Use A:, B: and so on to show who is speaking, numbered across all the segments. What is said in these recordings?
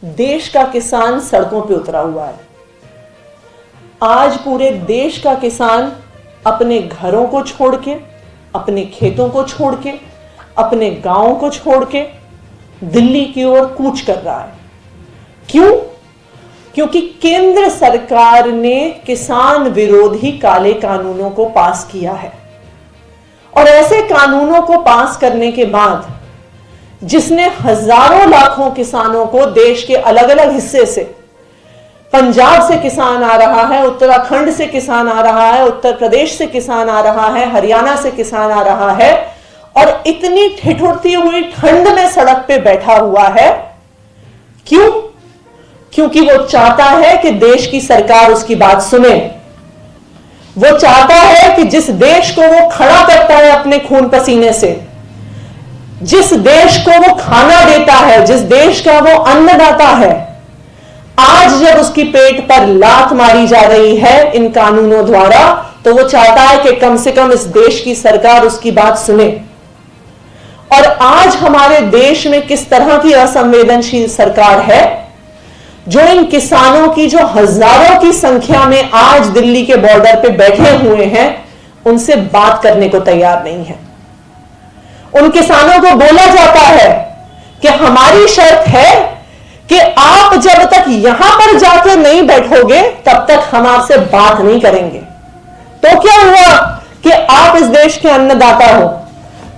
A: देश का किसान सड़कों पे उतरा हुआ है। आज पूरे देश का किसान अपने घरों को छोड़ के, अपने खेतों को छोड़ के, अपने गांवों को छोड़ के दिल्ली की ओर कूच कर रहा है। क्यों? क्योंकि केंद्र सरकार ने किसान विरोधी काले कानूनों को पास किया है। और ऐसे कानूनों को पास करने के बाद जिसने हजारों लाखों किसानों को देश के अलग अलग हिस्से से, पंजाब से किसान आ रहा है, उत्तराखंड से किसान आ रहा है, उत्तर प्रदेश से किसान आ रहा है, हरियाणा से किसान आ रहा है, और इतनी ठिठुरती हुई ठंड में सड़क पे बैठा हुआ है। क्यों? क्योंकि वो चाहता है कि देश की सरकार उसकी बात सुने। वो चाहता है कि जिस देश को वो खड़ा करता है अपने खून पसीने से, जिस देश को वो खाना देता है, जिस देश का वो अन्नदाता है, आज जब उसकी पेट पर लात मारी जा रही है इन कानूनों द्वारा, तो वो चाहता है कि कम से कम इस देश की सरकार उसकी बात सुने। और आज हमारे देश में किस तरह की असंवेदनशील सरकार है जो इन किसानों की, जो हजारों की संख्या में आज दिल्ली के बॉर्डर पे बैठे हुए हैं, उनसे बात करने को तैयार नहीं है। उन किसानों को बोला जाता है कि हमारी शर्त है कि आप जब तक यहां पर जाकर नहीं बैठोगे तब तक हम आपसे बात नहीं करेंगे। तो क्या हुआ कि आप इस देश के अन्नदाता हो?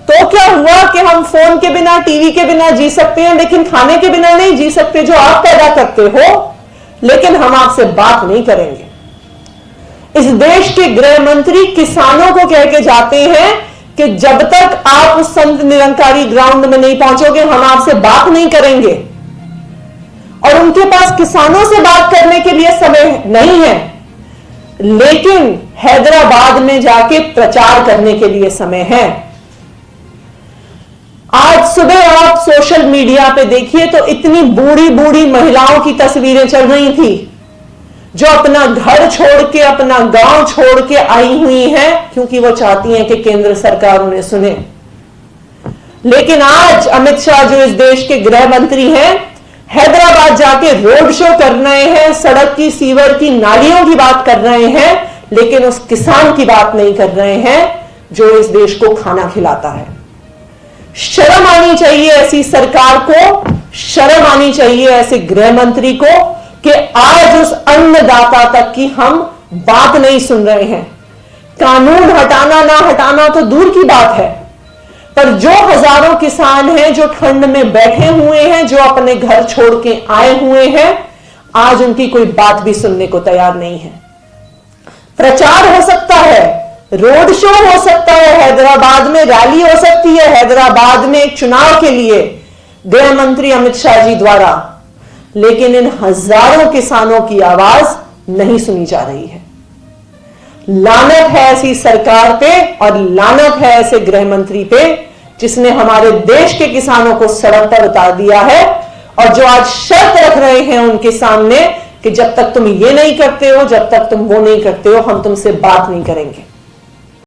A: तो क्या हुआ कि हम फोन के बिना, टीवी के बिना जी सकते हैं, लेकिन खाने के बिना नहीं जी सकते जो आप पैदा करते हो? लेकिन हम आपसे बात नहीं करेंगे। इस देश के गृह मंत्री किसानों को कह के जाते हैं कि जब तक आप उस संत निरंकारी ग्राउंड में नहीं पहुंचोगे हम आपसे बात नहीं करेंगे। और उनके पास किसानों से बात करने के लिए समय नहीं है, लेकिन हैदराबाद में जाके प्रचार करने के लिए समय है। आज सुबह आप सोशल मीडिया पे देखिए तो इतनी बूढ़ी बूढ़ी महिलाओं की तस्वीरें चल रही थी जो अपना घर छोड़ के, अपना गांव छोड़ के आई हुई हैं, क्योंकि वो चाहती हैं कि केंद्र सरकार उन्हें सुने। लेकिन आज अमित शाह जो इस देश के गृह मंत्री हैं, हैदराबाद जाके रोड शो कर रहे हैं, सड़क की, सीवर की, नालियों की बात कर रहे हैं, लेकिन उस किसान की बात नहीं कर रहे हैं जो इस देश को खाना खिलाता है। शर्म आनी चाहिए ऐसी सरकार को, शर्म आनी चाहिए ऐसे गृह मंत्री को कि आज उस अन्नदाता तक की हम बात नहीं सुन रहे हैं। कानून हटाना ना हटाना तो दूर की बात है, पर जो हजारों किसान हैं जो ठंड में बैठे हुए हैं, जो अपने घर छोड़ के आए हुए हैं, आज उनकी कोई बात भी सुनने को तैयार नहीं है। प्रचार हो सकता है, रोड शो हो सकता है, हैदराबाद में रैली हो सकती है, हैदराबाद में एक चुनाव के लिए गृह मंत्री अमित शाह जी द्वारा, लेकिन इन हजारों किसानों की आवाज नहीं सुनी जा रही है। लानत है ऐसी सरकार पे और लानत है ऐसे गृह मंत्री पे जिसने हमारे देश के किसानों को सड़क पर उतार दिया है और जो आज शर्त रख रहे हैं उनके सामने कि जब तक तुम ये नहीं करते हो, जब तक तुम वो नहीं करते हो, हम तुमसे बात नहीं करेंगे।